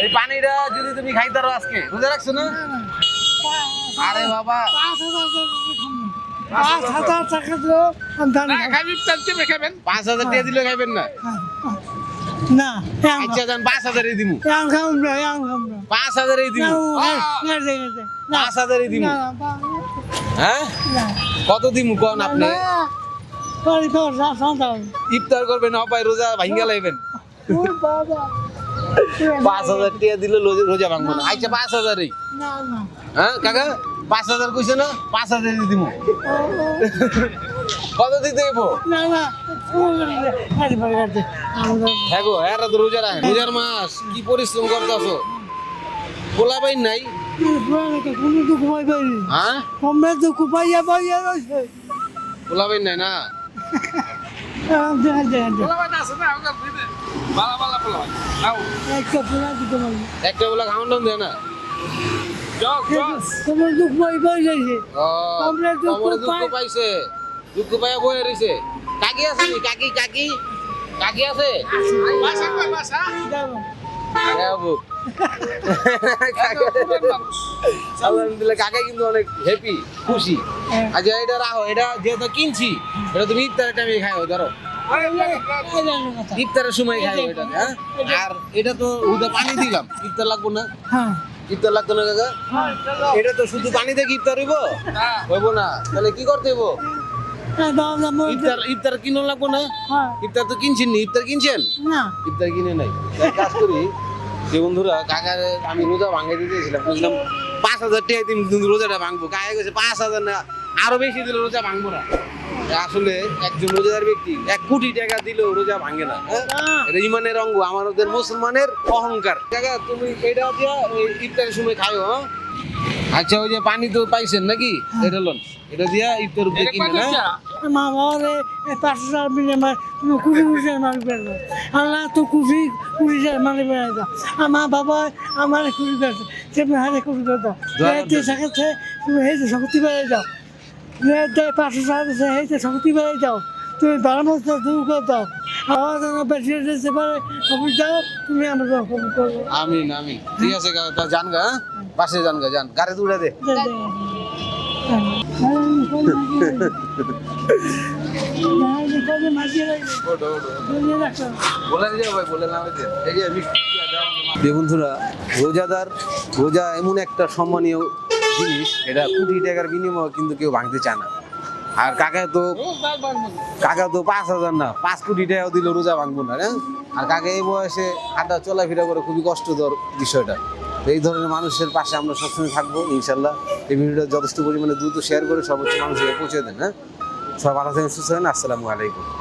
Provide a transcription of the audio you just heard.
এই পানিটা যদি তুমি খাইতে পারো আজকে রোজা রাখছো না? আরে বাবা 5,000 টাকা দিলেও আমি ধান খাবো। খাইবেন টানতে খাবেন 5,000 টাকা দিলে খাইবেন না? না আচ্ছা জান 5,000 দিমু। এখন খাবো না, এখন খাবো না। 5,000 দিমু। 5,000 দিমু। হ্যাঁ? কত দিমু কোন আপনি? ইফতার করবেন অপায় রোজা ভাঙ্গা লাইবেন। 5,000 টাকা দিলে রোজা ভাঙবো না। আচ্ছা 5,000 হ্যাঁ কাকা 5,000 কইছে না? 5,000 দিমু। কত দিতে হইব? হ্যাঁ গো এরা তো রোজা রাখে। রোজার মাস কি পরিশ্রম করতেছো? পোলা পাই নাই? হ্যাঁ? পোলা পাই নাই না? পোলাবান আছে না ওকে দিতে বালা বালা পোলাবান নাও একটা পোলা খাওয়ান দাম দেয় না? জগ জগ তোমার দুঃখ পাই যাইছে ও, আমরা দুঃখ কমরে দুঃখ পাই। পাইছে। দুঃখ পাইয়া বয়ে রইছে। কাকি আছে নি? কাকি কাকি কাকি আছে? বাসা কই বাসা হ্যাঁ বাবু। আলহামদুলিল্লাহ কাকা কিন্তু অনেক হ্যাপি খুশি। আচ্ছা এটা রাখো, এটা যেহেতু কিনছি এটা তুমি ইফতারের টাইমে খাও ধরো। ইফতারের সময় খাও এটা হ্যাঁ। আর এটা তো উদা পানি দিলাম, ইফতার লাগবো না? হ্যাঁ ইফতার লাগতো না কাকা? এটা তো শুধু পানি দিয়ে ইফতার হইব? হইব না, তাহলে কি করতে হইব? ইফতার কিনো লাগবো না? ইফতার তো কিনছেন নি? ইফতার কিনছেন? না ইফতার কিনে নাই। এক কাজ করি যে বন্ধুরা কাকার আমি রোজা ভাঙাই দিয়েছিলাম, বুঝলাম 5,000 টাকা দিন কিন্তু রোজাটা ভাঙবো। কাকা গেছে 5,000 না আরো বেশি দিলে রোজা ভাঙবো না। আসলে একজন রোজাদার ব্যক্তি 1 কোটি টাকা দিলেও রোজা ভাঙে না। এটা ইমানের অঙ্গ, আমাদের মুসলমানের অহংকার। কাকা তুমি এটা দিয়া ওই ইফতারের সময় খাও হ্যাঁ? আচ্ছা ওই যে পানি তো পাইছেন নাকি? এটা লোন এটা দিয়া ইফতার উপরে কিনে না? মা বাবারে 5,000 বিনিময় তুমি কুড়ি কুড়ি মারি পেলো আল্লাহ তো কুড়ি কুড়ি মারি পেয়ে দাও আমার বাবা আমার কুড়ি পেয়েছে তুমি হারে কুড়ি পেয়ে দাও সাথে তুমি হেঁটে শক্তি পেয়ে যাও 5,000 হেঁটে শক্তি পেয়ে যাও তুমি বারামত দূর করে দাও আমার যেন বেশি যেতে পারে খবর দাও তুমি আমাকে খবর করবো আমিন আমিন। ঠিক আছে কাকা জান গা হ্যাঁ? বাসে যান গা, যান গাড়ি উড়ে দে। বন্ধুরা রোজা এমন একটা সম্মানীয় জিনিস, এটা কোটি টাকার বিনিময়ে কিন্তু কেউ ভাঙতে চায় না। আর কাকা তো 5,000 না 5 কোটি টাকাও দিল রোজা ভাঙবো না হ্যাঁ? আর কাকা এই বয়সে হাঁটা চলাফেরা করে খুবই কষ্টকর বিষয়টা। এই ধরনের মানুষের পাশে আমরা সবসময় থাকবো ইনশাল্লাহ। এই ভিডিওটা যথেষ্ট পরিমাণে দ্রুত শেয়ার করে সর্বোচ্চ মানুষকে পৌঁছে দেন হ্যাঁ। সবাই ভালো থাকেন, সুস্থ থাকেন। আসসালামু আলাইকুম।